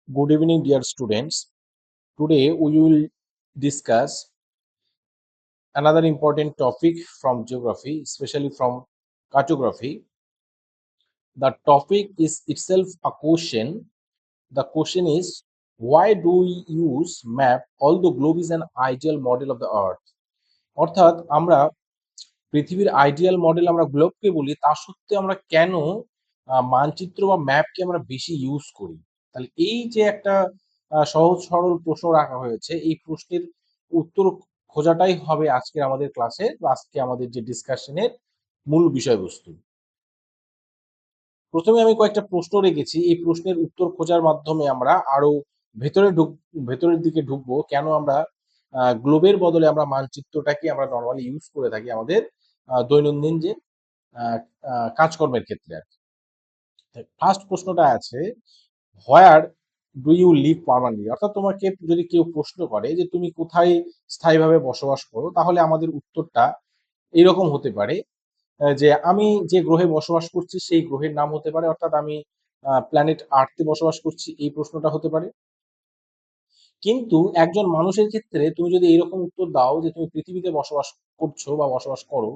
Good evening, dear students. Today we will discuss another important topic from geography, especially from cartography. The topic is itself a question. The question is, why do we use map although globe is an ideal model of the earth? অর্থাৎ আমরা পৃথিবীর ideal model আমরা গ্লোবকে বলি, তা সত্ত্বেও আমরা কেন মানচিত্র বা ম্যাপকে আমরা বেশি ইউজ করি? তাহলে এই যে একটা সহজ সরল প্রশ্ন রাখা হয়েছে, এই প্রশ্নের উত্তর খোঁজাটাই হবে আজকের আমাদের ক্লাসের বা আজকে আমাদের যে ডিসকাশনের মূল বিষয়বস্তু। প্রথমে আমি কয়েকটা প্রশ্ন রেখেছি। এই প্রশ্নের উত্তর খোঁজার মাধ্যমে আমরা আরো ভেতরের দিকে ঢুকবো। কেন আমরা গ্লোবের বদলে আমরা মানচিত্রটাকে আমরা নরমালি ইউজ করে থাকি আমাদের দৈনন্দিন যে আ আ কাজকর্মের ক্ষেত্রে আরকি। ফার্স্ট প্রশ্নটা আছে, where do you live permanently? অর্থাৎ তোমাকে যদি কেউ প্রশ্ন করে যে তুমি কোথায় স্থায়ীভাবে বসবাস করো? তাহলে আমাদের উত্তরটা এরকম হতে পারে যে আমি যে গ্রহে বসবাস করছি সেই গ্রহের নাম হতে পারে। অর্থাৎ আমি প্ল্যানেট আর্থ এ বসবাস করছি, এই প্রশ্নটা হতে পারে। কিন্তু একজন মানুষের ক্ষেত্রে তুমি যদি এরকম উত্তর দাও যে তুমি পৃথিবীতে বসবাস করছো বা বসবাস করো,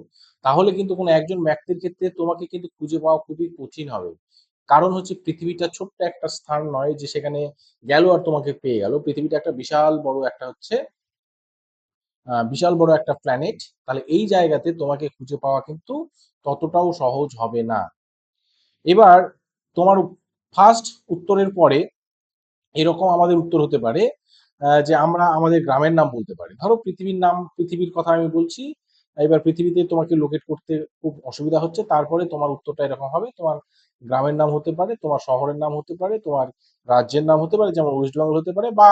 তাহলে কিন্তু কোনো একজন ব্যক্তির ক্ষেত্রে তোমাকে কিন্তু খুঁজে পাওয়া খুবই কঠিন হবে। কারণ হচ্ছে পৃথিবীটা ছোট্ট একটা স্থান নয় যে সেখানে গেল আর তোমাকে পেয়ে গেল। পৃথিবীটা একটা বিশাল বড় একটা হচ্ছে বিশাল বড় একটা প্ল্যানেট। তাহলে এই জায়গাতে তোমাকে খুঁজে পাওয়া কিন্তু ততটাও সহজ হবে না। এবার তোমার ফার্স্ট উত্তরের পরে এরকম আমাদের উত্তর হতে পারে যে আমরা আমাদের গ্রামের নাম বলতে পারি। ধরো পৃথিবীর নাম, পৃথিবীর কথা আমি বলছি। এবার পৃথিবীতে তোমাকে লোকেট করতে খুব অসুবিধা হচ্ছে। তারপরে তোমার উত্তরটা এরকম হবে। তোমার গ্রামের নাম হতে পারে, তোমার শহরের নাম হতে পারে, তোমার রাজ্যের নাম হতে পারে, যেমন ওয়েস্ট বেঙ্গল হতে পারে, বা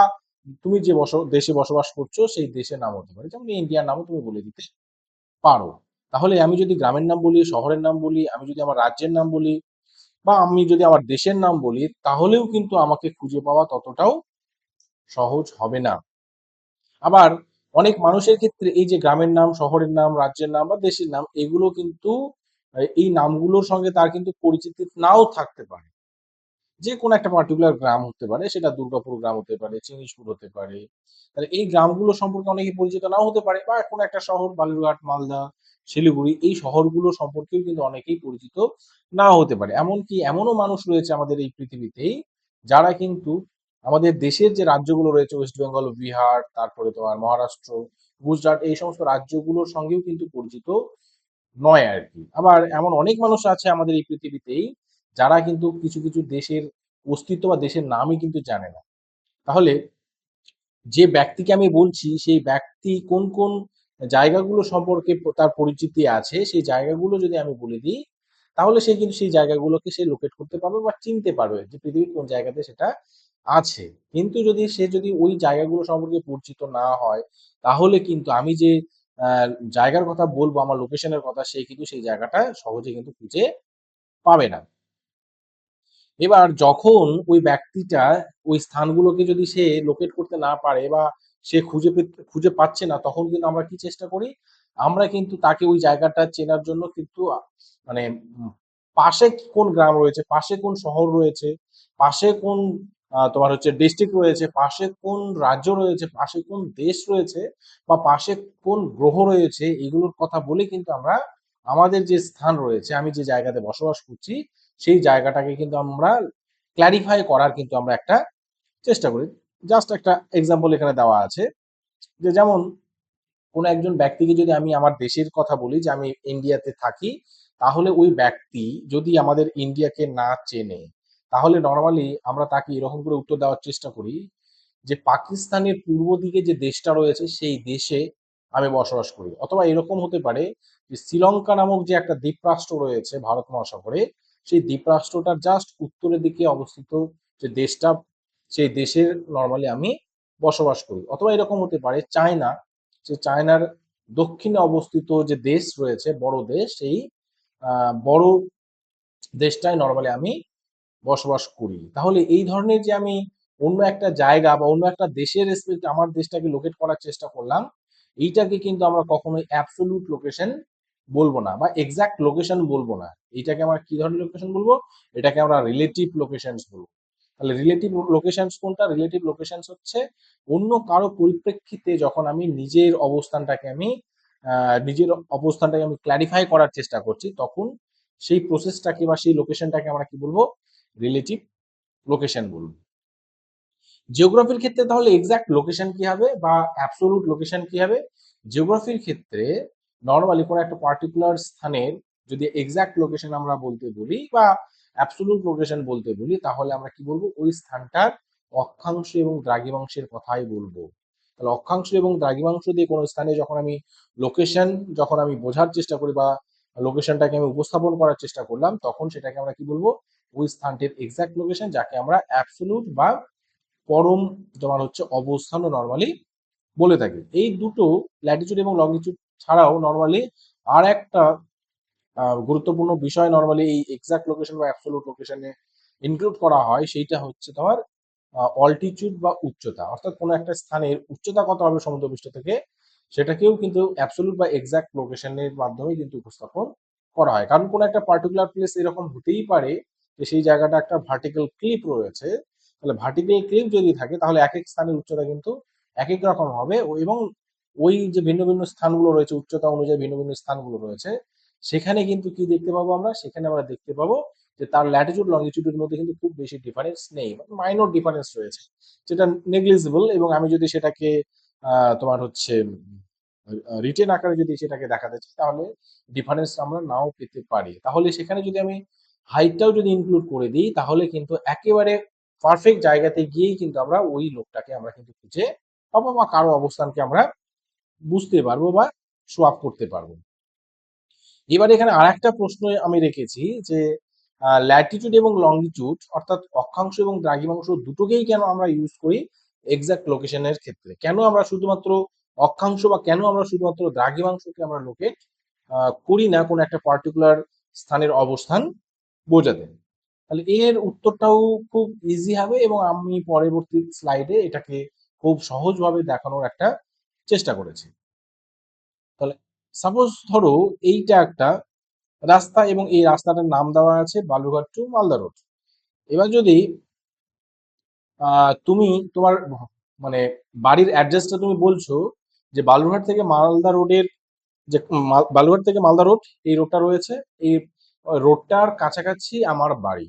তুমি যে দেশে বসবাস করছো সেই দেশের নাম হতে পারে। যেমন ইন্ডিয়ার নামও তুমি বলে দিতে পারো। তাহলে আমি যদি গ্রামের নাম বলি, শহরের নাম বলি, আমি যদি আমার রাজ্যের নাম বলি, বা আমি যদি আমার দেশের নাম বলি, তাহলেও কিন্তু আমাকে খুঁজে পাওয়া ততটাও সহজ হবে না। আবার অনেক মানুষের ক্ষেত্রে এই যে গ্রামের নাম, শহরের নাম, রাজ্যের নাম বা দেশের নাম, এগুলো কিন্তু এই নামগুলোর সঙ্গে তার কিন্তু পরিচিতি নাও থাকতে পারে। যে কোনো একটা পার্টিকুলার গ্রাম হতে পারে, সেটা দুর্গাপুর গ্রাম হতে পারে, জিনিসপুর হতে পারে। তাহলে এই গ্রামগুলো সম্পর্কে অনেকে পরিচিত নাও হতে পারে, বা কোনো একটা শহর বালুরঘাট, মালদা, শিলিগুড়ি, এই শহরগুলো সম্পর্কেও কিন্তু অনেকেই পরিচিত নাও হতে পারে। এমনকি এমনও মানুষ রয়েছে আমাদের এই পৃথিবীতেই যারা কিন্তু আমাদের দেশের যে রাজ্যগুলো রয়েছে, ওয়েস্ট বেঙ্গল, বিহার, তারপরে তোমার মহারাষ্ট্র, গুজরাট, এই সমস্ত রাজ্যগুলোর সঙ্গেও কিন্তু পরিচিত নয় আরকি। আবার এমন অনেক মানুষ আছে আমাদের এই পৃথিবীতেই যারা কিন্তু কিছু, কিছু দেশের অস্তিত্ব বা দেশের নামই কিন্তু জানে না। তাহলে যে ব্যক্তিকে আমি বলছি সেই ব্যক্তি কোন, কোন জায়গাগুলো সম্পর্কে তার পরিচিতি আছে, সেই জায়গাগুলো যদি আমি বলে দিই, তাহলে সে কিন্তু সেই জায়গাগুলোকে সে লোকেট করতে পারবে বা চিনতে পারবে যে পৃথিবীর কোন জায়গাতে সেটা আছে। কিন্তু সে যদি ওই জায়গাগুলো সম্পর্কে পরিচিত না হয়, তাহলে কিন্তু আমি যে আ জায়গার কথা বলবো, আমার লোকেশনের কথা, সে কিন্তু সেই জায়গাটা সহজে কিন্তু খুঁজে পাবে না। এবার যখন ওই ব্যক্তিটা ওই স্থানগুলোকে যদি সে লোকেট করতে না পারে বা সে খুঁজে পাচ্ছে না, তখন কিন্তু আমরা কি চেষ্টা করি? আমরা কিন্তু তাকে ওই জায়গাটা চেনার জন্য কিন্তু মানে পাশে কোন গ্রাম রয়েছে, পাশে কোন শহর রয়েছে, পাশে কোন তোমার হচ্ছে ডিস্ট্রিক্ট রয়েছে, পাশে কোন রাজ্য রয়েছে, পাশে কোন দেশ রয়েছে, বা পাশে কোন গ্রহ রয়েছে, এগুলোর কথা বলে কিন্তু আমরা আমাদের যে স্থান রয়েছে, আমি যে জায়গাতে বসবাস করছি, সেই জায়গাটাকে কিন্তু আমরা ক্লারিফাই করার কিন্তু আমরা একটা চেষ্টা করি। জাস্ট একটা এক্সাম্পল এখানে দেওয়া আছে যে, যেমন কোনো একজন ব্যক্তিকে যদি আমি আমার দেশের কথা বলি যে আমি ইন্ডিয়াতে থাকি, তাহলে ওই ব্যক্তি যদি আমাদের ইন্ডিয়াকে না চেনে, তাহলে নরমালি আমরা তাকে এরকম করে উত্তর দেওয়ার চেষ্টা করি যে পাকিস্তানের পূর্ব দিকে যে দেশটা রয়েছে সেই দেশে আমি বসবাস করি। অথবা এরকম হতে পারে যে শ্রীলঙ্কা নামক যে একটা দ্বীপরাষ্ট্র রয়েছে ভারত মহাসাগরে, সেই দ্বীপরাষ্ট্রটার জাস্ট উত্তরের দিকে অবস্থিত যে দেশটা, সেই দেশের নরমালি আমি বসবাস করি। অথবা এরকম হতে পারে চায়না, যে চায়নার দক্ষিণে অবস্থিত যে দেশ রয়েছে, বড় দেশ, সেই বড় দেশটায় নরমালি আমি বসবাস করি। তাহলে এই ধরনের যে আমি অন্য একটা জায়গা বা অন্য একটা দেশের রেসপেক্ট আমার দেশটাকে লোকেট করার চেষ্টা করলাম, এইটাকে কিন্তু আমরা কখনোই অ্যাবসোলিউট লোকেশন বলব না বা এক্সাক্ট লোকেশন বলব না। এইটাকে আমরা কি ধরনের লোকেশন বলবো? এটাকে আমরা রিলেটিভ লোকেশনস বলব। তাহলে রিলেটিভ লোকেশনস কোনটা? রিলেটিভ লোকেশনস হচ্ছে অন্য কারো পরিপ্রেক্ষিতে যখন আমি নিজের অবস্থানটাকে আমি ক্ল্যারিফাই করার চেষ্টা করছি, তখন সেই প্রসেসটাকে বা সেই লোকেশনটাকে আমরা কি বলবো? রিলেটিভ লোকেশন বলবো। জিওগ্রাফির ক্ষেত্রে তাহলে এক্সাক্ট লোকেশন কি হবে বা অ্যাবসোলুট লোকেশন কি হবে? জিওগ্রাফির ক্ষেত্রে নরমালি কোনো একটা পার্টিকুলার স্থানের যদি এক্সাক্ট লোকেশন আমরা বলতে বলি বা অ্যাবসোলুট লোকেশন বলতে বলি, তাহলে আমরা কি বলবো? ওই স্থানটার অক্ষাংশ এবং দ্রাঘিমাংশের কথাই বলবো। তাহলে অক্ষাংশ এবং দ্রাঘিমাংশ দিয়ে কোনো স্থানে যখন আমি বোঝার চেষ্টা করি বা লোকেশনটাকে আমি উপস্থাপন করার চেষ্টা করলাম, তখন সেটাকে আমরা কি বলবো? ওই স্থানটির এক্সাক্ট লোকেশন, যাকে আমরা অ্যাবসোলুট বা পরম তোমার হচ্ছে অবস্থানও নরমালি বলে থাকি। এই দুটো ল্যাটিটিউড এবং লংগিটিউড ছাড়াও নরমালি আর একটা গুরুত্বপূর্ণ বিষয় নরমালি এই এক্সাক্ট লোকেশন বা অ্যাবসোলুট লোকেশনে ইনক্লুড করা হয়, সেইটা হচ্ছে তোমার অল্টিটিউড বা উচ্চতা। অর্থাৎ কোনো একটা স্থানের উচ্চতা কত হবে সমুদ্রপৃষ্ঠ থেকে, সেটাকেও কিন্তু অ্যাবসোলুট বা এক্সাক্ট লোকেশনের মাধ্যমে কিন্তু উপস্থাপন করা হয়। কারণ কোনো একটা পার্টিকুলার প্লেস এরকম হতেই পারে যে সেই জায়গাটা একটা ভার্টিক্যাল ক্লিপ রয়েছে। তাহলে ভার্টিক্যাল ক্লিপ যদি থাকে, তাহলে এক এক স্থানের উচ্চতা কিন্তু এক এক রকম হবে এবং ওই যে ভিন্ন ভিন্ন স্থানগুলো রয়েছে, উচ্চতা অনুযায়ী ভিন্ন ভিন্ন স্থানগুলো রয়েছে, সেখানে কিন্তু কি দেখতে পাবো আমরা? সেখানে আমরা দেখতে পাবো যে তার ল্যাটিটিউড লংগিটিউডের মধ্যে কিন্তু খুব বেশি ডিফারেন্স নেই, মাইনর ডিফারেন্স রয়েছে, যেটা নেগলিজিবল। এবং আমি যদি সেটাকে তোমার হচ্ছে রিটেন আকারে যদি সেটাকে দেখাতে চাই, তাহলে ডিফারেন্স আমরা নাও পেতে পারি। তাহলে সেখানে যদি আমি হাইটটাও যদি ইনক্লুড করে দিই, তাহলে কিন্তু একেবারে পারফেক্ট জায়গাতে গিয়েই কিন্তু আমরা ওই লোকটাকে আমরা কিন্তু খুঁজে পাবো বা কারো অবস্থানকে আমরা বুঝতে পারবো বা শো আপ করতে পারবো। এবার এখানে আরেকটা প্রশ্ন আমি রেখেছি যে ল্যাটিটিউড এবং লংগিটিউড অর্থাৎ অক্ষাংশ এবং দ্রাঘিমাংশ দুটোকেই কেন আমরা ইউজ করি এক্সাক্ট লোকেশনের ক্ষেত্রে? কেন আমরা শুধুমাত্র অক্ষাংশ বা কেন আমরা শুধুমাত্র দ্রাঘিমাংশকে আমরা লোকেট করি না কোনো একটা পার্টিকুলার স্থানের অবস্থান বোঝাতে? তাহলে এর উত্তরটাও খুব ইজি হবে এবং আমি পরবর্তী স্লাইডে এটাকে খুব সহজভাবে দেখানোর একটা চেষ্টা করেছি। তাহলে সাপোজ ধরো এইটা একটা রাস্তা এবং এই রাস্তাটার নাম দেওয়া আছে বালুরঘাট টু মালদা রোড। এবার যদি তুমি তোমার মানে বাড়ির অ্যাড্রেসটা তুমি বলছো যে বালুরঘাট থেকে মালদা রোডের যে বালুরঘাট থেকে মালদা রোড, এই রোডটা রয়েছে, এই রোডটার কাছাকাছি আমার বাড়ি।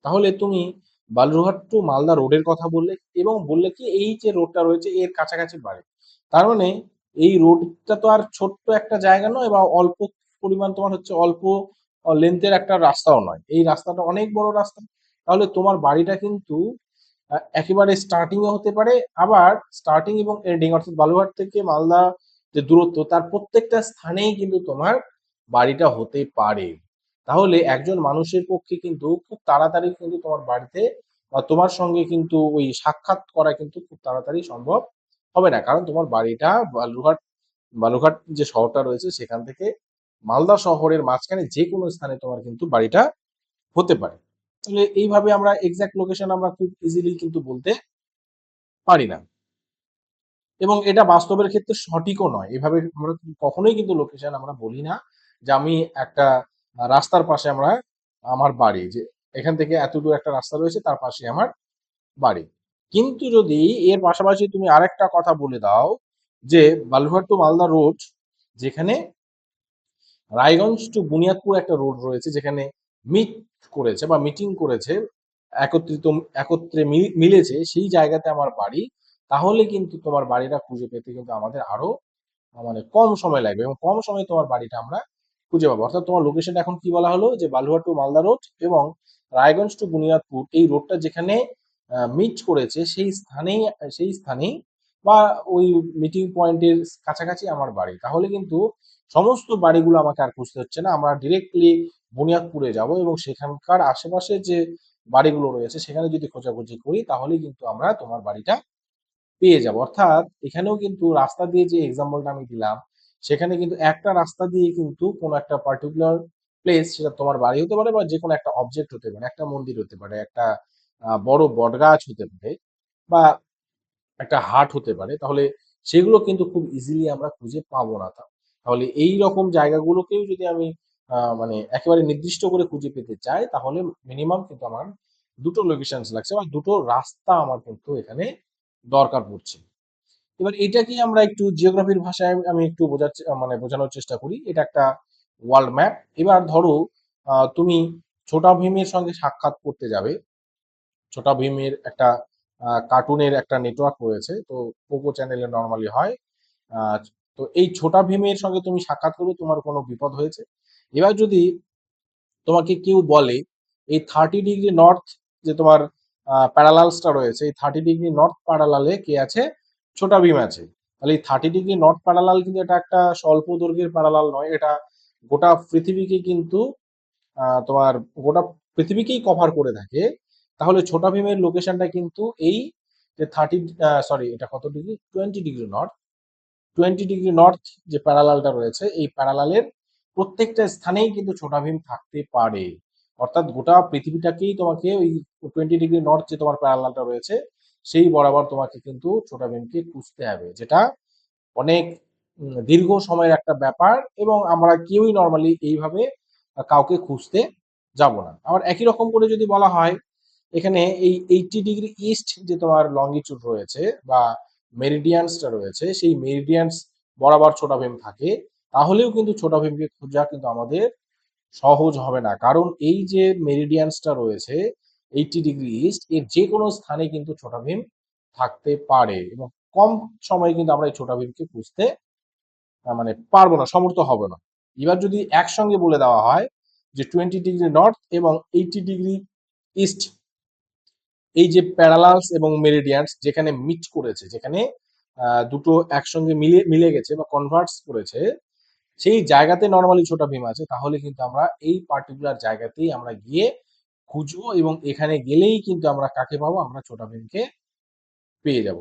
তাহলে তুমি বালুরঘাট টু মালদা রোডের কথা বললে এবং বললে কি এই যে রোডটা রয়েছে এর কাছাকাছি বাড়ি। তার মানে এই রোডটা তো আর ছোট্ট একটা জায়গা নয় বা অল্প পরিমাণ তোমার হচ্ছে অল্প লেন্থের একটা রাস্তাও নয়, এই রাস্তাটা অনেক বড় রাস্তা। তাহলে তোমার বাড়িটা কিন্তু একেবারে স্টার্টিং এ হতে পারে, আবার স্টার্টিং এবং এন্ডিং অর্থাৎ বালুরঘাট থেকে মালদা যে দূরত্ব তার প্রত্যেকটা স্থানেই কিন্তু তোমার বাড়িটা হতে পারে। তাহলে একজন মানুষের পক্ষে কিন্তু খুব তাড়াতাড়ি কিন্তু তোমার বাড়িতে বা তোমার সঙ্গে কিন্তু ওই সাক্ষাৎ করা কিন্তু খুব তাড়াতাড়ি সম্ভব হবে না, কারণ তোমার বাড়িটা বালুরঘাট যে শহরটা রয়েছে সেখান থেকে মালদা শহরের মাঝখানে যে কোনো স্থানে তোমার কিন্তু বাড়িটা হতে পারে। তাহলে এইভাবে আমরা এক্সাক্ট লোকেশন আমরা খুব ইজিলি কিন্তু বলতে পারি না এবং এটা বাস্তবের ক্ষেত্রে সঠিকও নয়। এভাবে আমরা কখনোই কিন্তু লোকেশন আমরা বলি না যে আমি একটা রাস্তার পাশে আমার বাড়ি, যে এখান থেকে এত দূর একটা রাস্তা রয়েছে তার পাশে আমার বাড়ি। কিন্তু যদি এর পাশাপাশি তুমি আরেকটা কথা বলে দাও যে বালুরঘাট টু মালদা রোড, যেখানে রায়গঞ্জ টু বুনিয়াদপুর একটা রোড রয়েছে, যেখানে মিট করেছে বা মিটিং করেছে, একত্রিত একত্রে মিলেছে, সেই জায়গাতে আমার বাড়ি। তাহলে কিন্তু তোমার বাড়িটা খুঁজে পেতে কিন্তু আমাদের আরো মানে কম সময় লাগবে এবং কম সময়ে তোমার বাড়িটা আমরা খুঁজে পাবো। অর্থাৎ তোমার লোকেশনটা এখন কি বলা হলো যে বালুরঘাট টু মালদা রোড এবং রায়গঞ্জ টু বুনিয়াদপুর, এই রোডটা যেখানে মিট করেছে সেই স্থানেই বা ওই মিটিং পয়েন্টের কাছাকাছি আমার বাড়ি। তাহলে কিন্তু সমস্ত বাড়িগুলো আমাকে আর খুঁজতে হচ্ছে না, আমরা ডিরেক্টলি বুনিয়াদপুরে যাব এবং সেখানকার আশেপাশে যে বাড়িগুলো রয়েছে সেখানে যদি খোঁজাখুঁজি করি, তাহলে কিন্তু আমরা তোমার বাড়িটা পেয়ে যাবো। অর্থাৎ এখানেও কিন্তু রাস্তা দিয়ে যে এক্সাম্পলটা আমি দিলাম, সেখানে কিন্তু একটা রাস্তা দিয়ে কিন্তু কোনো একটা পার্টিকুলার প্লেস, সেটা তোমার বাড়ি হতে পারে বা যে কোনো একটা অবজেক্ট হতে পারে, একটা মন্দির হতে পারে, একটা বড় বটগাছ হতে পারে বা একটা হাট হতে পারে। তাহলে সেগুলো কিন্তু খুব ইজিলি আমরা খুঁজে পাবো না। তাহলে এই রকম জায়গাগুলোকেও যদি আমি মানে একেবারে নির্দিষ্ট করে খুঁজে পেতে চাই, তাহলে মিনিমাম কিন্তু আমার দুটো লোকেশনস লাগছে বা দুটো রাস্তা আমার কিন্তু এখানে দরকার পড়ছে। এবার এটাকে আমরা একটু জিওগ্রাফির ভাষায় আমি একটু মানে বোঝানোর চেষ্টা করি। এটা একটা ওয়ার্ল্ড ম্যাপ। এবার ধরো তুমি ছোটা ভীমের সঙ্গে সাক্ষাৎ করতে যাবে। ছোটা ভীমের একটা কার্টুনের একটা নেটওয়ার্ক রয়েছে, তো পোগো চ্যানেলে নর্মালি হয়। আহ, তো এই ছোটা ভীমের সঙ্গে তুমি সাক্ষাৎ করবে, তোমার কোনো বিপদ হয়েছে। এবার যদি তোমাকে কেউ বলে এই 30 ডিগ্রি নর্থ যে তোমার প্যারালালসটা রয়েছে, এই 30 ডিগ্রি নর্থ প্যারালালে কে আছে, ছোটা ভীম আছে। তাহলে এই 30 ডিগ্রি নর্থ প্যারালাল কিন্তু এটা একটা স্বল্প দৈর্ঘ্যের প্যারালাল নয়, এটা গোটা পৃথিবীকে কিন্তু তোমার গোটা পৃথিবীকেই কভার করে থাকে। তাহলে ছোটা ভীমের লোকেশনটা কিন্তু এই যে এটা কত degree, 20 degree north, 20 degree north যে প্যারালালটা রয়েছে, এই প্যারালালের প্রত্যেকটা স্থানেই কিন্তু ছোটা ভীম থাকতে পারে। অর্থাৎ গোটা পৃথিবীটাকেই তোমাকে ওই 20 ডিগ্রি নর্থ যে তোমার প্যারালালটা রয়েছে সেই বরাবর তোমাকে কিন্তু ছোটা ভীমকে খুঁজতে হবে, যেটা অনেক দীর্ঘ সময়ের একটা ব্যাপার, এবং আমরা কেউই নর্মালি এইভাবে কাউকে খুঁজতে যাব না। আবার একই রকম করে যদি বলা হয়, এখানে এই 80 ডিগ্রি ইস্ট যে তোমার লঙ্গিচুড রয়েছে বা মেরিডিয়ানসটা রয়েছে, সেই মেরিডিয়ানস বরাবর ছোটা ভীম থাকে, তাহলেও কিন্তু ছোটা ভীমকে খোঁজা কিন্তু আমাদের সহজ হবে না। কারণ এই যে মেরিডিয়ানসটা রয়েছে 80 ডিগ্রি ইস্ট, এর যে কোনো স্থানে কিন্তু ছোটা ভীম থাকতে পারে, এবং কম সময়ে কিন্তু আমরা এই ছোটা ভীমকে খুঁজতে মানে পারবো না, সমর্থ হবে না। এবার যদি একসঙ্গে বলে দেওয়া হয় যে 20 ডিগ্রি নর্থ এবং 80 ডিগ্রি ইস্ট, এই যে প্যারালালস এবং মেরিডিয়ানস যেখানে মিট করেছে, যেখানে দুটো একসঙ্গে মিলে মিলে গেছে বা কনভার্টস করেছে, সেই জায়গাতে নর্মালি ছোটা ভীম আছে, তাহলে কিন্তু আমরা এই পার্টিকুলার জায়গাতেই আমরা গিয়ে খুঁজবো, এবং এখানে গেলেই কিন্তু আমরা কাকে পাবো, আমরা ছোটা ভীমকে পেয়ে যাব।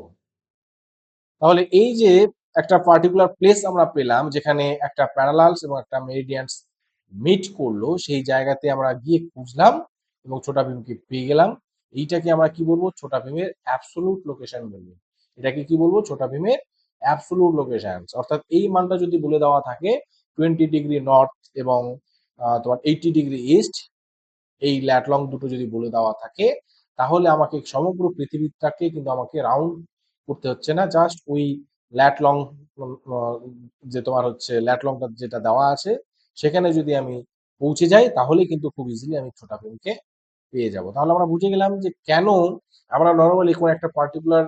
তাহলে এই যে একটা পার্টিকুলার প্লেস আমরা পেলাম যেখানে একটা প্যারালালস এবং একটা মেরিডিয়ানস মিট করলো, সেই জায়গাতে আমরা গিয়ে খুঁজলাম এবং ছোটা ভীমকে পেয়ে গেলাম। এইটাকে আমরা কি বলবো, ছোটা ভীমের অ্যাবসোলুট লোকেশন বলবো। এটাকে কি বলবো, ছোটা ভীমের অ্যাবসোলুট লোকেশন। অর্থাৎ এই মানটা যদি বলে দেওয়া থাকে 20 ডিগ্রি নর্থ এবং তোমার 80 ডিগ্রি ইস্ট, এই ল্যাটলং দুটো যদি বলে দেওয়া থাকে, তাহলে আমাকে সমগ্র পৃথিবীটাকে কিন্তু আমাকে রাউন্ড করতে হচ্ছে না, জাস্ট ওই ল্যাটলং যে তোমার হচ্ছে ল্যাটলংটা যেটা দেওয়া আছে সেখানে যদি আমি পৌঁছে যাই, তাহলে কিন্তু খুব ইজিলি আমি ছোটা ভীমকে পেয়ে যাব। তাহলে আমরা বুঝে গেলাম যে কেন আমরা নর্মালি কোন একটা পার্টিকুলার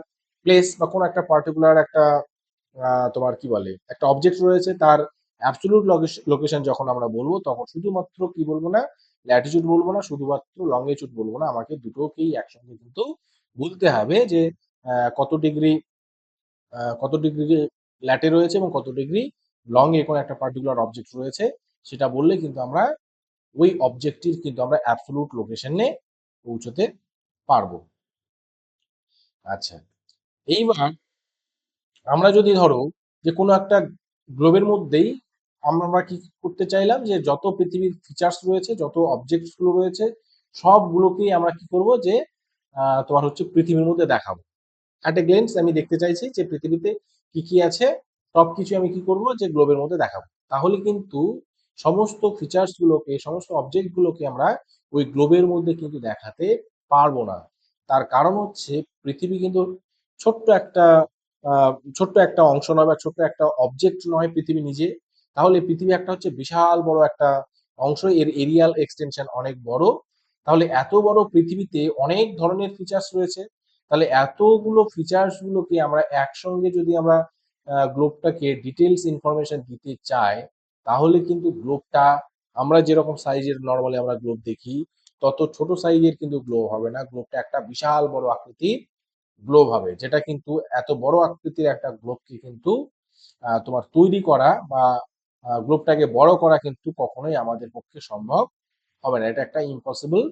প্লেস বা কোন একটা পার্টিকুলার একটা তোমার কি বলে একটা অবজেক্ট রয়েছে, তার অ্যাবসলিউট লোকেশন যখন আমরা বলবো, তখন শুধুমাত্র কি বলবো না, ল্যাটিটিউড বলবো না, শুধুমাত্র লঙ্গিটিউড বলবো না, আমাকে দুটোকেই একসঙ্গে কিন্তু বলতে হবে যে কত ডিগ্রি কত ডিগ্রি ল্যাটে রয়েছে এবং কত ডিগ্রি লং এ কোনো একটা পার্টিকুলার অবজেক্ট রয়েছে, সেটা বললে কিন্তু আমরা ওই অবজেক্টটির কিন্তু আমরা অ্যাবসলিউট লোকেশনে পৌঁছতে পারবো। আচ্ছা, এইবার আমরা যদি ধরো যে কোনো একটা গ্লোবের মধ্যেই আমরা কি করতে চাইলাম, যে যত পৃথিবীর ফিচার্স রয়েছে, যত অবজেক্টস গুলো রয়েছে, সবগুলোকেই আমরা কি করব, যে তোমার হচ্ছে পৃথিবীর মধ্যে দেখাবো। অ্যাট এ গ্লেন্স আমি দেখতে চাইছি যে পৃথিবীতে কি কি আছে, সবকিছু আমি কি করব, যে গ্লোবের মধ্যে দেখাবো। তাহলে কিন্তু সমস্ত ফিচার্স গুলোকে, সমস্ত অবজেক্ট গুলোকে আমরা ওই গ্লোবের মধ্যে কিন্তু দেখাতে পারবো না। তার কারণ হচ্ছে পৃথিবী কিন্তু ছোট্ট একটা ছোট্ট একটা অংশ নয় বা ছোট্ট একটা অবজেক্ট নয় পৃথিবী নিজে। তাহলে পৃথিবী একটা হচ্ছে বিশাল বড় একটা অংশ, এর এরিয়াল এক্সটেনশন অনেক বড়। তাহলে এত বড় পৃথিবীতে অনেক ধরনের ফিচার্স রয়েছে। তাহলে এতগুলো ফিচার্স গুলোকে আমরা একসঙ্গে যদি আমরা গ্লোবটাকে ডিটেলস ইনফরমেশন দিতে চাই, তাহলে কিন্তু গ্লোবটা আমরা যেরকম সাইজের নর্মালি আমরা গ্লোব দেখি, তত ছোট সাইজের কিন্তু গ্লোব হবে না। গ্লোবটা একটা বিশাল বড় আকৃতির গ্লোব হবে, যেটা কিন্তু এত বড় আকৃতির একটা গ্লোবকে কিন্তু তোমার তৈরি করা বা গ্লোবটাকে বড় করা কিন্তু কখনোই আমাদের পক্ষে সম্ভব হবে না। এটা একটা ইম্পসিবল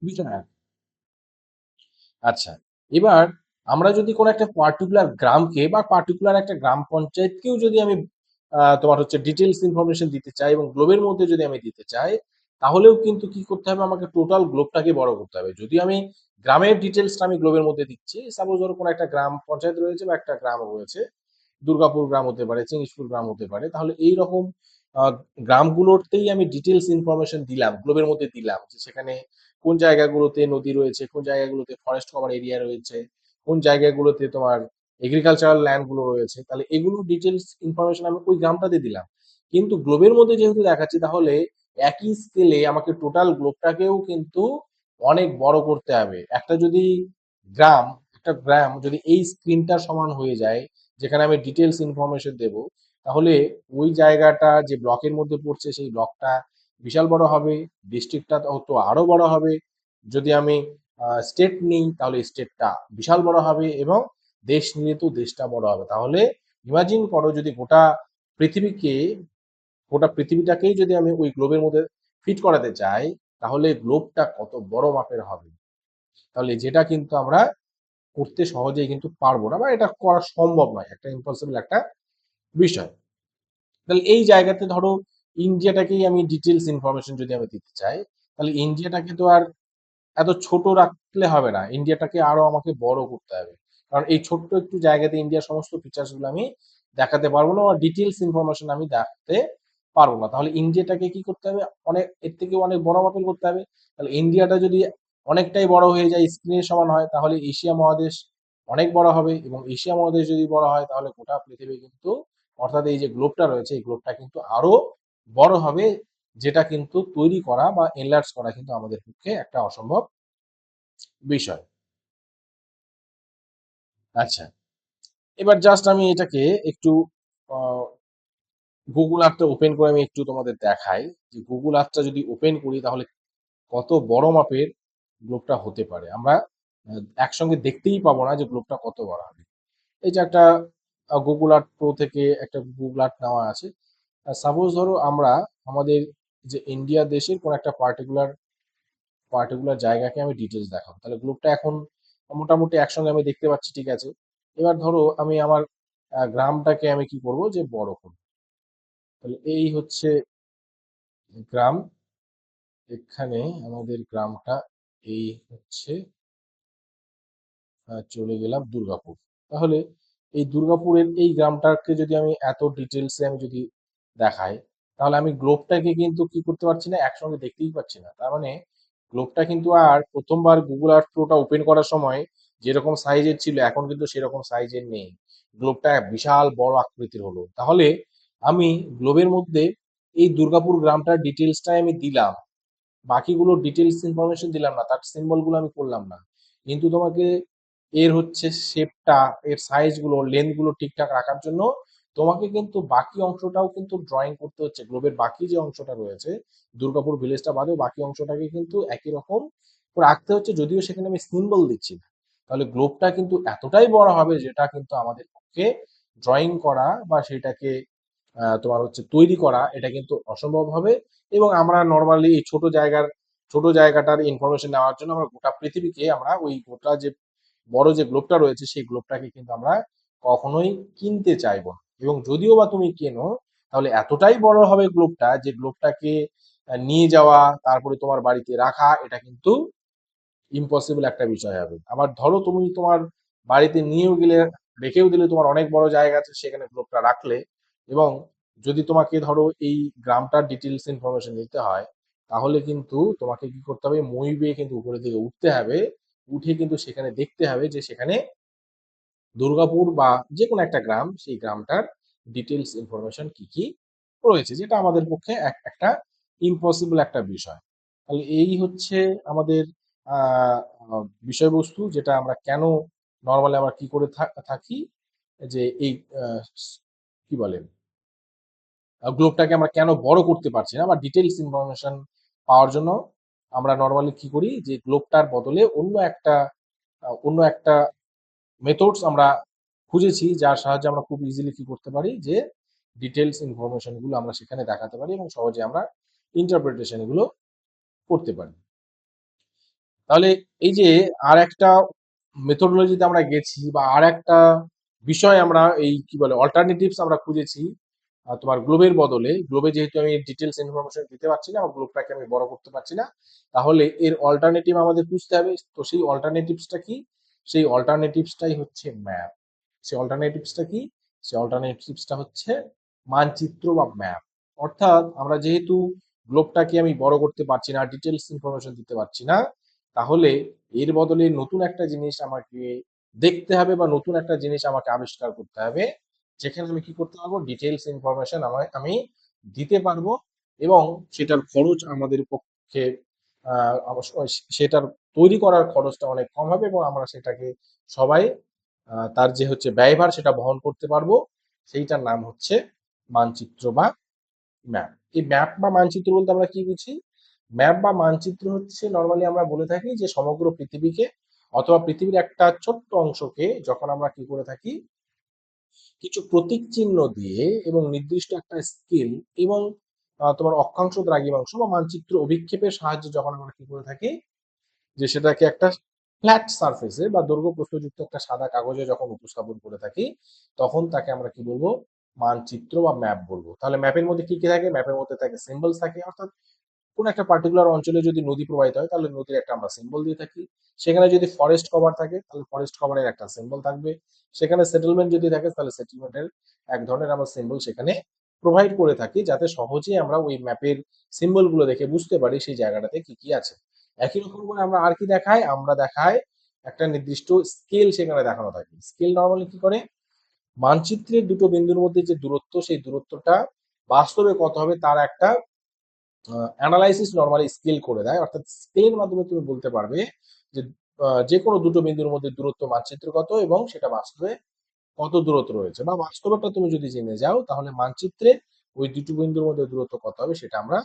বিষয়। আচ্ছা, এবার আমরা যদি কোনো একটা পার্টিকুলার গ্রামকে বা পার্টিকুলার একটা গ্রাম পঞ্চায়েতকেও যদি আমি তোমার হচ্ছে ডিটেলস ইনফরমেশন দিতে চাই এবং গ্লোবের মধ্যে যদি আমি দিতে চাই, তাহলেও কিন্তু কি করতে হবে, আমাকে টোটাল গ্লোবটাকে বড় করতে হবে। যদি আমি গ্রামের ডিটেলসটা আমি গ্লোবের মধ্যে দিচ্ছি, সাপোজ ধরো কোনো একটা গ্রাম পঞ্চায়েত রয়েছে বা একটা গ্রাম রয়েছে, দুর্গাপুর গ্রাম হতে পারে, চিঙ্গিসপুর গ্রাম হতে পারে, তাহলে এইরকম আহ, গ্রামগুলোতেই আমি ডিটেলস ইনফরমেশন দিলাম, গ্লোবের মধ্যে দিলাম যে সেখানে কোন জায়গাগুলোতে নদী রয়েছে, কোন জায়গাগুলোতে ফরেস্ট কভার এরিয়া রয়েছে, কোন জায়গাগুলোতে তোমার এগ্রিকালচারাল ল্যান্ড গুলো রয়েছে, তাহলে এগুলো ডিটেলস ইনফরমেশন আমি ওই গ্রামটাতে দিলাম। কিন্তু গ্লোবের মধ্যে যেহেতু দেখাচ্ছি, তাহলে একই স্কেলে আমাকে টোটাল গ্লোবটাকেও কিন্তু অনেক বড় করতে হবে। গ্রাম একটা গ্রাম যদি এই স্ক্রিনটার সমান হয়ে যায়, যেখানে আমি ডিটেলস ইনফরমেশন দেব, তাহলে ওই জায়গাটা যে ব্লকের মধ্যে পড়ছে সেই ব্লকটা বিশাল বড় হবে, ডিস্ট্রিক্টটা তো আরো বড় হবে। যদি আমি স্টেট নিই তাহলে স্টেটটা বিশাল বড় হবে, এবং দেশ নিলে তো দেশটা বড় হবে। তাহলে ইমাজিন করো, যদি পৃথিবীকে গোটা পৃথিবীটাকেই যদি আমি ওই গ্লোবের মধ্যে ফিট করাতে চাই, তাহলে গ্লোবটা কত বড় মাপের হবে। তাহলে যেটা কিন্তু আমরা করতে সহজেই কিন্তু পারবো না, বা এটা করা সম্ভব নয়, একটা ইম্পসিবল একটা বিষয়। তাহলে এই জায়গাতে ধরো ইন্ডিয়াটাকেই আমি ডিটেলস ইনফরমেশন যদি আমি দিতে চাই, তাহলে ইন্ডিয়াটাকে তো আর এত ছোট রাখলে হবে না, ইন্ডিয়াটাকে আরো আমাকে বড় করতে হবে। কারণ এই ছোট্ট একটু জায়গাতে ইন্ডিয়ার সমস্ত ফিচার্স গুলো আমি দেখাতে পারবো না, বা ডিটেলস ইনফরমেশন আমি দেখাতে পারবো না। তাহলে ইন্ডিয়াটাকে কি করতে হবে, অনেক এর থেকে অনেক বড় মাপের করতে হবে। তাহলে ইন্ডিয়াটা যদি অনেকটাই বড় হয়ে যায়, স্ক্রিনের সমান হয়, তাহলে এশিয়া মহাদেশ অনেক বড় হবে, এবং এশিয়া মহাদেশ যদি বড় হয়, তাহলে গোটা পৃথিবী কিন্তু, অর্থাৎ এই যে গ্লোবটা রয়েছে এই গ্লোবটা কিন্তু আরো বড় হবে, যেটা কিন্তু তৈরি করা বা এনলার্জ করা কিন্তু আমাদের পক্ষে একটা অসম্ভব বিষয়। আচ্ছা, এবার জাস্ট আমি এটাকে একটু গুগল আর্টটা ওপেন করে আমি একটু তোমাদের দেখাই, যে গুগল আর্টটা যদি ওপেন করি তাহলে কত বড় মাপের গ্লোবটা হতে পারে। আমরা একসঙ্গে দেখতেই পাবো না যে গ্লোবটা কত বড় হবে। এই যে একটা গুগল আর্ট প্রো থেকে একটা গুগল আর্ট নেওয়া আছে। সাপোজ ধরো আমরা আমাদের যে ইন্ডিয়া দেশের কোন একটা পার্টিকুলার জায়গাকে আমি ডিটেলস দেখাবো, তাহলে গ্লোবটা এখন মোটামুটি একসঙ্গে আমি দেখতে পাচ্ছি, ঠিক আছে। এবার ধরো আমি আমার গ্রামটাকে আমি কি করব, যে বড় করব। তাহলে এই হচ্ছে গ্রাম, এখানে আমাদের গ্রামটা এই হচ্ছে, চলে গেলাম দুর্গাপুর। তাহলে এই দুর্গাপুরের এই গ্রামটাকে যদি আমি এত ডিটেলসে আমি যদি দেখাই, তাহলে আমি গ্লোবটাকে কিন্তু কি করতে পারছি না, একসঙ্গে দেখতেই পাচ্ছি না। তার মানে গ্লোবটা কিন্তু আর প্রথমবার গুগল আর্থ প্রোটা ওপেন করার সময় যেরকম সাইজের ছিল, এখন কিন্তু সেরকম সাইজের নেই। গ্লোবটা বিশাল বড় আকৃতির হলো। তাহলে আমি গ্লোবের মধ্যে এই দুর্গাপুর গ্রামটার ডিটেলসটাই আমি দিলাম, বাকিগুলো ডিটেলস ইনফরমেশন দিলাম না, তার সিম্বল গুলো আমি করলাম না। কিন্তু তোমাকে এর হচ্ছে শেপটা, এর সাইজ গুলো, লেন্থ গুলো ঠিকঠাক রাখার জন্য তোমাকে কিন্তু বাকি অংশটাও কিন্তু ড্রয়িং করতে হচ্ছে। গ্লোবের বাকি যে অংশটা রয়েছে, দুর্গাপুর ভিলেজটা বাদেও বাকি অংশটাকে কিন্তু একই রকম করে আঁকতে হচ্ছে, যদিও সেখানে আমি সিম্বল দিচ্ছি না। তাহলে গ্লোবটা কিন্তু এতটাই বড় হবে, যেটা কিন্তু আমাদের পক্ষে ড্রয়িং করা বা সেটাকে তোমার হচ্ছে তৈরি করা, এটা কিন্তু অসম্ভব হবে। এবং আমরা নর্মালি এই ছোট জায়গাটার ইনফরমেশন নেওয়ার জন্য আমরা গোটা পৃথিবীকে, আমরা ওই গোটা যে বড় যে গ্লোবটা রয়েছে সেই গ্লোবটাকে কিন্তু আমরা কখনোই কিনতে চাইবো না। এবং যদিও বা তুমি কেনো, তাহলে এতটাই বড় হবে গ্লোবটা, যে গ্লোবটাকে নিয়ে যাওয়া, তারপরে তোমার বাড়িতে রাখা, এটা কিন্তু ইম্পসিবল একটা বিষয় হবে। আবার ধরো তুমি তোমার বাড়িতে নিয়েও গেলে, রেখেও দিলে, তোমার অনেক বড় জায়গা আছে সেখানে গ্লোবটা রাখলে, এবং যদি তোমাকে ধরো এই গ্রামটার ডিটেলস ইনফরমেশন নিতে হয়, তাহলে কিন্তু তোমাকে কি করতে হবে, মই বেয়ে কিন্তু উপরের দিকে উঠতে হবে। উঠে কিন্তু সেখানে দেখতে হবে যে সেখানে দুর্গাপুর বা যে কোনো একটা গ্রাম, সেই গ্রামটার ডিটেলস ইনফরমেশন কি কি রয়েছে, যেটা আমাদের পক্ষে একটা ইম্পসিবল একটা বিষয়। তাহলে এই হচ্ছে আমাদের আহ, আহ, বিষয়বস্তু, যেটা আমরা কেন নর্মালি আমরা কি করে থাকি, যে এই আহ, কি বলে, গ্লোবটাকে আমরা কেন বড় করতে পারছি না, বা ডিটেলস ইনফরমেশন পাওয়ার জন্য আমরা নর্মালি কি করি, যে গ্লোবটার বদলে অন্য একটা মেথডস আমরা খুঁজেছি, যার সাহায্যে আমরা খুব ইজিলি কি করতে পারি, যে ডিটেলস ইনফরমেশন গুলো আমরা সেখানে দেখাতে পারি, এবং সহজে আমরা ইন্টারপ্রিটেশন গুলো করতে পারি। তাহলে এই যে আর একটা মেথোডোলজিতে আমরা গেছি, বা আর একটা বিষয় আমরা এই কি বলে অল্টারনেটিভস আমরা খুঁজেছি, তোমার গ্লোবের বদলে। গ্লোবে যেহেতু আমি ডিটেলস ইনফরমেশন দিতে পারছি না, বা গ্লোবটাকে আমি বড় করতে পারছি না, তাহলে এর অল্টারনেটিভ আমাদের খুঁজতে হবে। তো সেই অল্টারনেটিভসটা কি, সেই অল্টারনেটিভসটাই হচ্ছে ম্যাপ। সেই অল্টারনেটিভসটা কি, সেই অল্টারনেটিভসটা হচ্ছে মানচিত্র বা ম্যাপ। অর্থাৎ আমরা যেহেতু গ্লোবটাকে আমি বড় করতে পারছি না, ডিটেলস ইনফরমেশন দিতে পারছি না, তাহলে এর বদলে নতুন একটা জিনিস আমাকে দেখতে হবে বা নতুন একটা জিনিস আমাকে আবিষ্কার করতে হবে, যেখানে আমি কি করতে পারবো, ডিটেলস ইনফরমেশন আমি দিতে পারবো, এবং সেটার খরচ আমাদের পক্ষে অবশ্যই সেটার তৈরি করার খরচটা অনেক কম হবে, এবং আমরা সেটাকে সবাই তার যে হচ্ছে ব্যয়ভার সেটা বহন করতে পারবো। সেইটার নাম হচ্ছে মানচিত্র বা ম্যাপ। এই ম্যাপ বা মানচিত্র বলতে আমরা কি বুঝি? ম্যাপ বা মানচিত্র হচ্ছে নরমালি আমরা বলে থাকি যে সমগ্র পৃথিবীকে অথবা পৃথিবীর একটা ছোট্ট অংশকে যখন আমরা কি করে থাকি, কিছু প্রতীক চিহ্ন দিয়ে এবং নির্দিষ্ট একটা স্কেল এবং তোমার অক্ষাংশ দ্রাঘিমাংশ বা মানচিত্র অভিক্ষেপের সাহায্যে যখন আমরা কি করে থাকি, যে সেটাকে একটা ফ্ল্যাট সারফেসে বা দৈর্ঘ্য প্রস্থযুক্ত একটা সাদা কাগজে যখন উপস্থাপন করে থাকি, তখন তাকে আমরা কি বলবো, মানচিত্র বা ম্যাপ বলবো। তাহলে ম্যাপের মধ্যে কি কি থাকে? ম্যাপের মধ্যে থাকে সিম্বলস থাকে, অর্থাৎ কোন একটা পার্টিকুলার অঞ্চলে যদি নদী প্রবাহিত হয় তাহলে নদীর একটা আমরা সিম্বল দিয়ে থাকি। সেখানে যদি ফরেস্ট কভার থাকে তাহলে ফরেস্ট কভারের একটা সিম্বল থাকবে। সেখানে সেটেলমেন্ট যদি থাকে তাহলে সেটেলমেন্টের এক ধরনের আমরা সিম্বল সেখানে প্রোভাইড করে থাকি, যাতে সহজেই আমরা ওই ম্যাপের সিম্বল গুলো দেখে বুঝতে পারি সেই জায়গাটাতে কি কি আছে। একই রকম করে আমরা আর কি দেখাই, আমরা দেখাই একটা নির্দিষ্ট স্কেল সেখানে দেখানো থাকে। স্কেল নর্মালি কি করে, মানচিত্রের দুটো বিন্দুর মধ্যে যে দূরত্ব, সেই দূরত্বটা বাস্তবে কত হবে তার একটা অ্যানালাইসিস নরমালি স্কেল করে দেয়। অর্থাৎ স্কেলের মাধ্যমে তুমি বলতে পারবে যে যে কোনো দুটো বিন্দুর মধ্যে দূরত্ব মানচিত্র কত এবং সেটা বাস্তবে কত দূরত্ব রয়েছে, বা বাস্তবতা তুমি যদি জেনে যাও তাহলে মানচিত্রে ওই দুটো বিন্দুর মধ্যে দূরত্ব কত হবে সেটা আমরা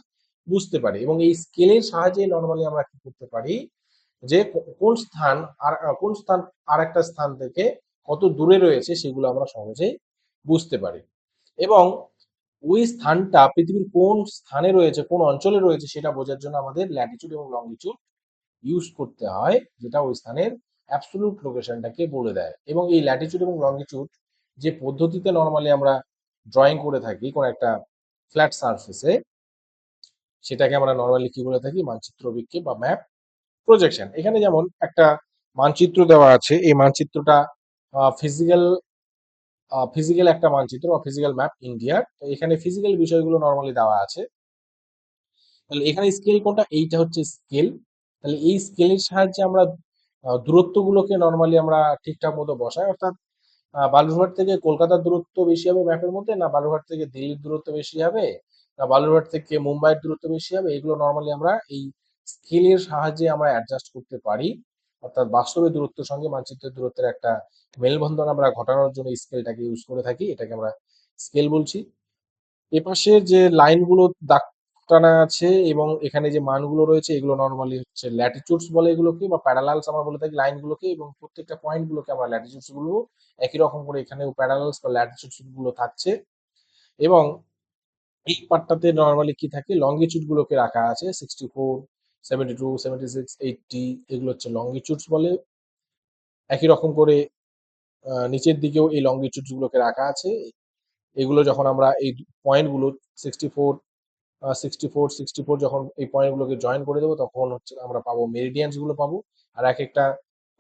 বুঝতে পারি। এবং এই স্কেলের সাহায্যে নরমালি আমরা কি করতে পারি, যে কোন স্থান কোন স্থান আর একটা স্থান থেকে কত দূরে রয়েছে সেগুলো আমরা সহজেই বুঝতে পারি। এবং ওই স্থানটা পৃথিবীর কোন স্থানে রয়েছে, কোন অঞ্চলে রয়েছে সেটা বোঝার জন্য আমাদের ল্যাটিটিউড এবং লংগিটিউড ইউজ করতে হয়, যেটা ওই স্থানের অ্যাবসলিউট লোকেশনটাকে বলে দেয়। এবং এই ল্যাটিটিউড এবং লংগিটিউড যে পদ্ধতিতে নরমালি আমরা ড্রয়িং করে থাকি কোন একটা ফ্ল্যাট সারফেসে, সেটাকে আমরা নরমালি কি বলে থাকি, মানচিত্র অভিক্ষেপ বা ম্যাপ প্রজেকশন। এখানে যেমন একটা মানচিত্র দেওয়া আছে, এই মানচিত্রটা ফিজিক্যাল ফিজিক্যাল একটা মানচিত্র বা ফিজিক্যাল ম্যাপ ইন্ডিয়ার। তো এখানে ফিজিক্যাল বিষয়গুলো নরমালি দেওয়া আছে। তাহলে এখানে স্কেল কোনটা, এইটা হচ্ছে স্কেল। তাহলে এই স্কেলের সাহায্যে আমরা দূরত্বগুলোকে নরমালি আমরা ঠিকঠাক মতো বসাই। অর্থাৎ বালুরঘাট থেকে কলকাতার দূরত্ব বেশি হবে ম্যাপের মধ্যে, না বালুরঘাট থেকে দিল্লির দূরত্ব বেশি হবে, না বালুরঘাট থেকে মুম্বাইয়ের দূরত্ব বেশি হবে, এগুলো নরমালি আমরা এই স্কেলের সাহায্যে আমরা অ্যাডজাস্ট করতে পারি। অর্থাৎ বাস্তবে দূরত্বের সঙ্গে মানচিত্রের দূরত্বের একটা মেলবন্ধন আমরা ঘটানোর জন্য স্কেলটাকে ইউজ করে থাকি, এটাকে আমরা স্কেল বলছি। এপাশে যে লাইনগুলো দাগ টানা আছে এবং এখানে যে মানগুলো রয়েছে এগুলো নরমালি হচ্ছে ল্যাটিটিউডস বলে এগুলোকে, বা প্যারালালস আমরা বলে থাকি লাইনগুলোকে, এবং প্রত্যেকটা পয়েন্ট গুলোকে আমরা ল্যাটিটিউডস বলবো। একই রকম করে এখানেও প্যারালালস বা ল্যাটিটিউডস গুলো থাকছে। এবং এই পার্টটাতে নরমালি কি থাকে, লঙ্গিটিউড গুলোকে রাখা আছে 64, 72, 76, 80, এগুলো হচ্ছে লঙ্গিটিউডস বলে। একই রকম করে নিচের দিকেও এই লঙ্গিটিউডস গুলোকে রাখা আছে। এগুলো যখন আমরা এই পয়েন্ট গুলো 64, 64 যখন এই পয়েন্ট গুলোকে জয়েন করে দেবো তখন হচ্ছে আমরা পাবো মেরিডিয়ানস গুলো পাবো। আর এক একটা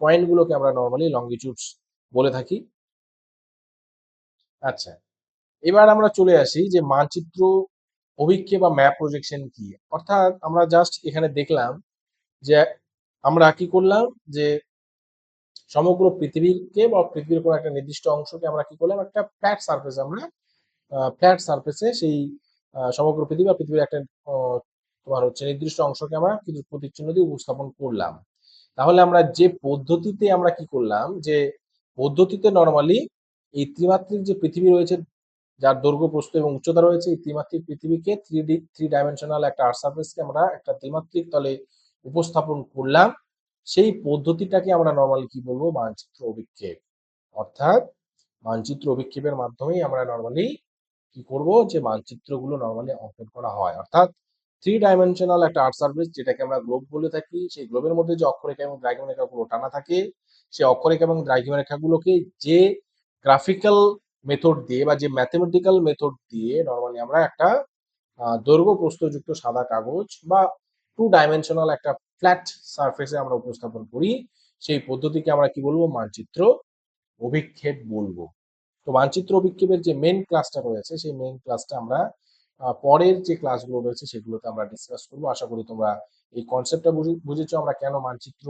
পয়েন্ট গুলোকে আমরা নর্মালি লঙ্গিটিউডস বলে থাকি। আচ্ছা, এবার আমরা চলে আসি যে মানচিত্র অভিক্ষেপ বা ম্যাপ প্রজেকশন কি। অর্থাৎ আমরা জাস্ট এখানে দেখলাম যে আমরা কি করলাম, যে সমগ্র পৃথিবীকে বা পৃথিবীর কোনো একটা নির্দিষ্ট অংশকে আমরা কি করলাম, একটা ফ্ল্যাট সারফেসে সেই সমগ্র পৃথিবী বা পৃথিবীর একটা তোমার হচ্ছে নির্দিষ্ট অংশকে আমরা কিছু প্রতীকচিহ্ন দিয়ে উপস্থাপন করলাম। তাহলে আমরা যে পদ্ধতিতে আমরা কি করলাম, যে পদ্ধতিতে নরমালি এই ত্রিমাত্রিক যে পৃথিবী রয়েছে, যার দৈর্ঘ্য প্রস্থ এবং উচ্চতা রয়েছে, এই ত্রিমাত্রিক পৃথিবীকে থ্রি ডাইমেনশনাল একটা আর্থ সারফেসকে আমরা একটা ত্রিমাত্রিক তলে উপস্থাপন করলাম। সেই পদ্ধতিটাকে আমরা নরমালি কি বলবো, মানচিত্র অভিক্ষেপ। অর্থাৎ মানচিত্র অভিক্ষেপের মাধ্যমেই আমরা নরমালি কি করব, যে মানচিত্রগুলো নরমালি অঙ্কন করা হয়। অর্থাৎ থ্রি ডাইমেনশনাল একটা আর্থ সারফেস যেটাকে আমরা গ্লোব বলে থাকি, সেই গ্লোবের মধ্যে যে অক্ষরেখা এবং দ্রাঘিমা রেখাগুলো টানা থাকে, সেই অক্ষরেখা এবং দ্রাঘিমা রেখাগুলোকে যে গ্রাফিক্যাল মেথড দিয়ে বা যে ম্যাথমেটিক্যাল মেথড দিয়ে নরমালি আমরা একটা দৈর্ঘ্য প্রস্থযুক্ত সাদা কাগজ বা টু ডাইমেনশনাল একটা ফ্ল্যাট সারফেসে আমরা উপস্থাপন করি, সেই পদ্ধতিকে আমরা কি বলবো, মানচিত্র অভিক্ষেপ বলবো। তো মানচিত্র অভিক্ষেপের যে মেন ক্লাসটা রয়েছে সেই মেন ক্লাসটা আমরা পরের যে ক্লাসগুলো রয়েছে সেগুলোতে আমরা ডিসকাস করবো। আশা করি তোমরা এই কনসেপ্টটা বুঝেছো আমরা কেন মানচিত্র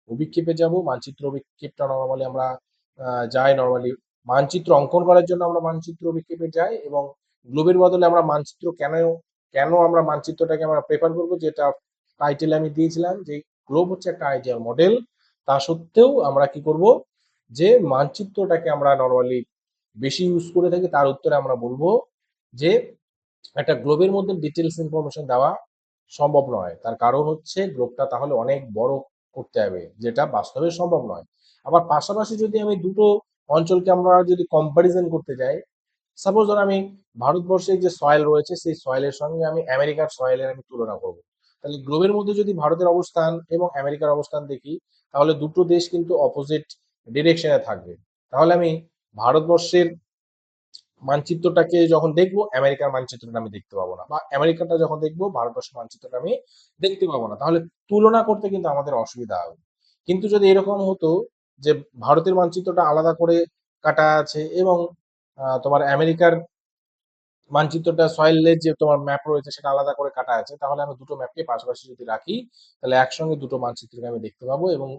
অভিক্ষেপে যাব। মানচিত্র অভিক্ষেপটা নর্মালি আমরা যাই নর্মালি মানচিত্র অঙ্কন করার জন্য আমরা মানচিত্র অভিক্ষেপে যাই, এবং গ্লোবের বদলে আমরা মানচিত্র কেন কেন আমরা মানচিত্রটাকে আমরা প্রেফার করবো, যেটা টাইটেল আমি দিয়েছিলাম যে গ্লোব হচ্ছে একটা আইডিয়াল মডেল, তা সত্ত্বেও আমরা কি করব, যে মানচিত্রটাকে আমরা নর্মালি বেশি ইউজ করে থাকি। তার উত্তরে আমরা বলবো যে একটা গ্লোবের মধ্যে ডিটেলস ইনফরমেশন দেওয়া সম্ভব নয়। তার কারণ হচ্ছে গ্লোবটা তাহলে অনেক বড় করতে হবে, যেটা বাস্তবে সম্ভব নয়। আবার পাশাপাশি যদি আমি দুটো অঞ্চলকে আমরা যদি কম্পারিজন করতে যাই, সাপোজ ধর আমি ভারতবর্ষের যে সয়েল রয়েছে সেই সয়েলের সঙ্গে আমি আমেরিকার সয়েলের আমি তুলনা করব, তাহলে গ্লোবের মধ্যে যদি ভারতের অবস্থান এবং আমেরিকার অবস্থান দেখি, তাহলে দুটো দেশ কিন্তু অপোজিট ডিরেকশনে থাকবে। তাহলে আমি ভারতবর্ষের মানচিত্রটাকে যখন দেখবো আমেরিকার মানচিত্রটা আমি দেখতে পাবো না, বা আমেরিকাটা যখন দেখবো ভারতবর্ষের মানচিত্রটা আমি দেখতে পাবো না। তাহলে তুলনা করতে কিন্তু আমাদের অসুবিধা হবে। কিন্তু যদি এরকম হতো যে ভারতের মানচিত্রটা আলাদা করে কাটা আছে এবং তোমার আমেরিকার মানচিত্রটা সয়েলের যে তোমার ম্যাপ রয়েছে সেটা আলাদা করে কাটা আছে, তাহলে আমি দুটো ম্যাপকে পাশাপাশি যদি রাখি, তাহলে একসঙ্গে দুটো মানচিত্রকে আমি দেখতে পাবো, এবং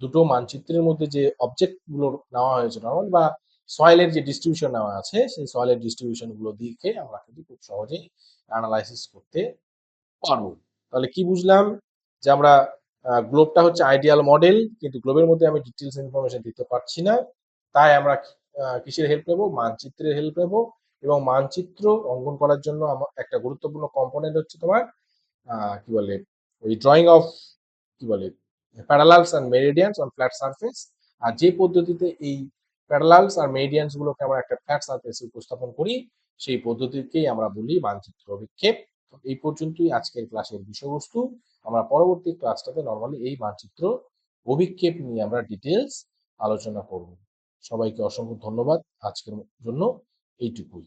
দুটো মানচিত্রের মধ্যে যে অবজেক্ট গুলো নেওয়া হয়েছে নর্মাল, বা সয়েলের যে ডিস্ট্রিবিউশন নেওয়া আছে সেই সয়েলের ডিস্ট্রিবিউশন গুলো দেখে আমরা কিন্তু খুব সহজেই অ্যানালাইসিস করতে পারবো। তাহলে কি বুঝলাম, যে আমরা গ্লোবটা হচ্ছে আইডিয়াল মডেল, কিন্তু গ্লোবের মধ্যে আমি ডিটেলস ইনফরমেশন দিতে পারছি না। তাই আমরা কিসের হেল্প নেবো, মানচিত্রের হেল্প নেবো। এবং মানচিত্র অঙ্কন করার জন্য আমার একটা গুরুত্বপূর্ণ কম্পোনেন্ট হচ্ছে তোমার কি বলে ওই ড্রয়িং অফ কি বলে parallels and meridians on flat surface. আর যে পদ্ধতিতে এই প্যারালালস আর মেরিডিয়ানস গুলোকে আমরা একটা ফ্ল্যাট সারফেসে উপস্থাপন করি, সেই পদ্ধতিকেই আমরা বলি মানচিত্র অভিক্ষেপ। তো এই পর্যন্তই আজকের ক্লাসের বিষয়বস্তু। আমরা পরবর্তী ক্লাসটাতে নর্মালি এই মানচিত্র অভিক্ষেপ নিয়ে আমরা ডিটেলস আলোচনা করব। সবাইকে অসংখ্য ধন্যবাদ, আজকের জন্য এইটুকুই।